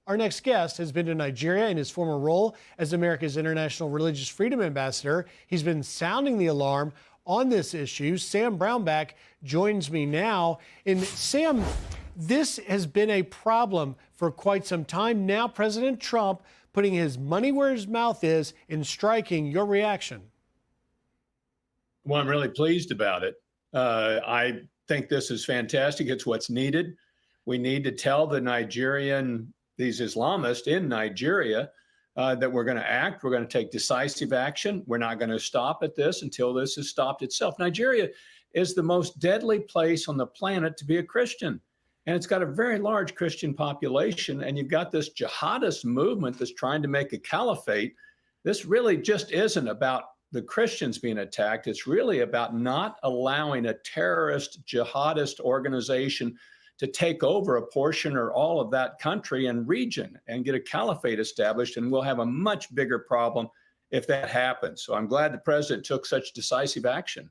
Our next guest has been to Nigeria in his former role as America's International Religious Freedom Ambassador. He's been sounding the alarm on this issue. Sam Brownback joins me now. And Sam, this has been a problem for quite some time. Now President Trump putting his money where his mouth is and striking. Your reaction? Well, I'm really pleased about it. I think this is fantastic. It's what's needed. We need to tell these Islamists in Nigeria that we're going to act. We're going to take decisive action. We're not going to stop at this until this has stopped itself. Nigeria is the most deadly place on the planet to be a Christian. And it's got a very large Christian population. And you've got this jihadist movement that's trying to make a caliphate. This really just isn't about the Christians being attacked. It's really about not allowing a terrorist jihadist organization to take over a portion or all of that country and region and get a caliphate established. And we'll have a much bigger problem if that happens. So I'm glad the president took such decisive action.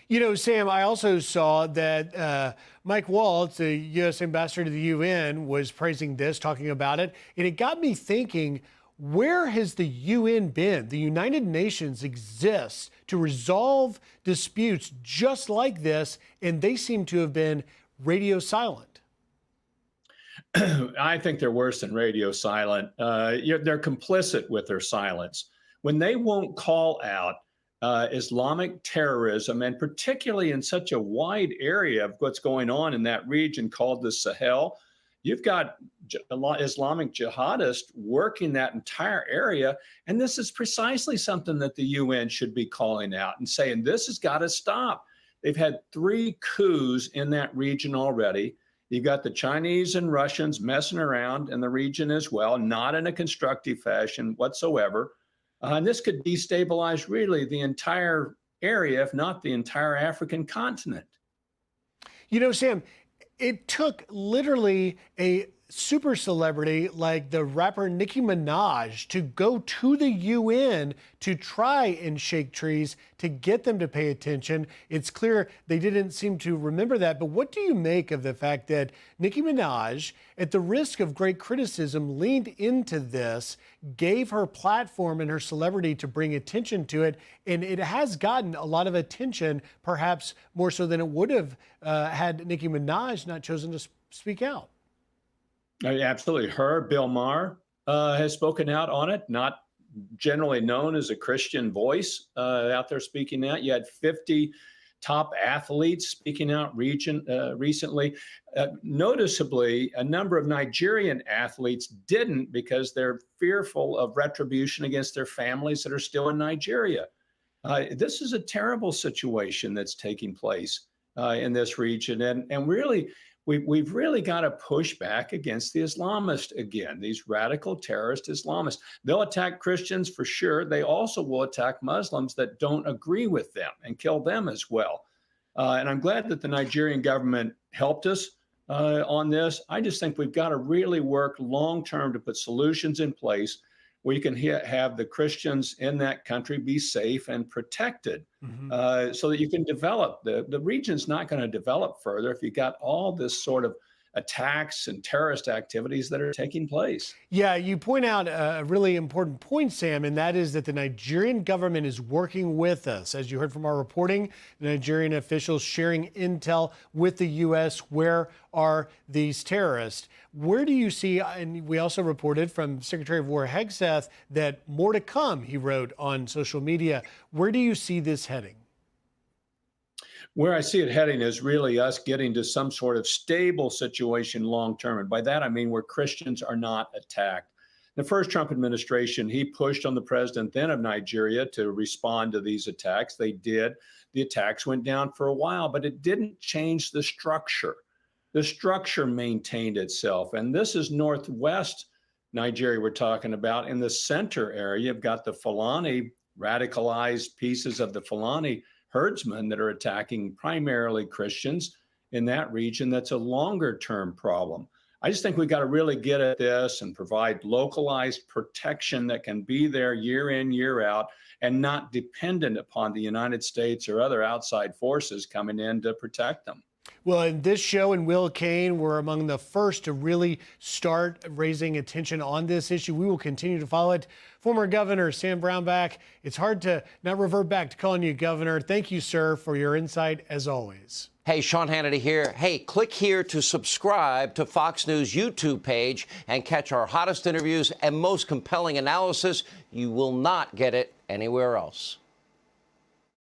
You know, Sam, I also saw that Mike Waltz, the U.S. ambassador to the UN, was praising this, talking about it. And it got me thinking, where has the UN been? The United Nations exists to resolve disputes just like this, and they seem to have been radio silent. I think they're worse than radio silent. They're complicit with their silence. When they won't call out Islamic terrorism, and particularly in such a wide area of what's going on in that region called the Sahel, you've got Islamic jihadists working that entire area. And this is precisely something that the UN should be calling out and saying, this has got to stop. They've had 3 coups in that region already. You've got the Chinese and Russians messing around in the region as well, not in a constructive fashion whatsoever. And this could destabilize really the entire area, if not the entire African continent. You know, Sam, it took literally a super celebrity like the rapper Nicki Minaj to go to the UN to try and shake trees to get them to pay attention. It's clear they didn't seem to remember that. But what do you make of the fact that Nicki Minaj, at the risk of great criticism, leaned into this, gave her platform and her celebrity to bring attention to it, and it has gotten a lot of attention, perhaps more so than it would have had Nicki Minaj not chosen to speak out? Absolutely. Bill Maher has spoken out on it, not generally known as a Christian voice out there speaking out. You had 50 top athletes speaking out recently. Noticeably, a number of Nigerian athletes didn't because they're fearful of retribution against their families that are still in Nigeria. This is a terrible situation that's taking place in this region. And really, we've really got to push back against the Islamists again, these radical terrorist Islamists. They'll attack Christians for sure. They also will attack Muslims that don't agree with them and kill them as well. And I'm glad that the Nigerian government helped us on this. I just think we've got to really work long term to put solutions in place where you can have the Christians in that country be safe and protected so that you can develop. The region's not going to develop further if you got all this sort of attacks and terrorist activities that are taking place. Yeah, you point out a really important point, Sam, and that is that the Nigerian government is working with us. As you heard from our reporting, the Nigerian officials sharing intel with the U.S. Where are these terrorists? Where do you see, and we also reported from Secretary of War Hegseth that more to come, he wrote on social media. Where do you see this heading? Where I see it heading is really us getting to some sort of stable situation long term. And by that, I mean where Christians are not attacked. The first Trump administration, he pushed on the president then of Nigeria to respond to these attacks. They did. The attacks went down for a while, but it didn't change the structure. The structure maintained itself. And this is northwest Nigeria we're talking about. In the center area, you've got the Fulani, radicalized pieces of the Fulani herdsmen that are attacking primarily Christians in that region. That's a longer term problem. I just think we've got to really get at this and provide localized protection that can be there year in, year out, and not dependent upon the United States or other outside forces coming in to protect them. Well, in this show and Will Kane were among the first to really start raising attention on this issue. We will continue to follow it. Former Governor Sam Brownback, it's hard to not revert back to calling you Governor. Thank you, sir, for your insight as always. Hey, Sean Hannity here. Hey, click here to subscribe to Fox News YouTube page and catch our hottest interviews and most compelling analysis. You will not get it anywhere else.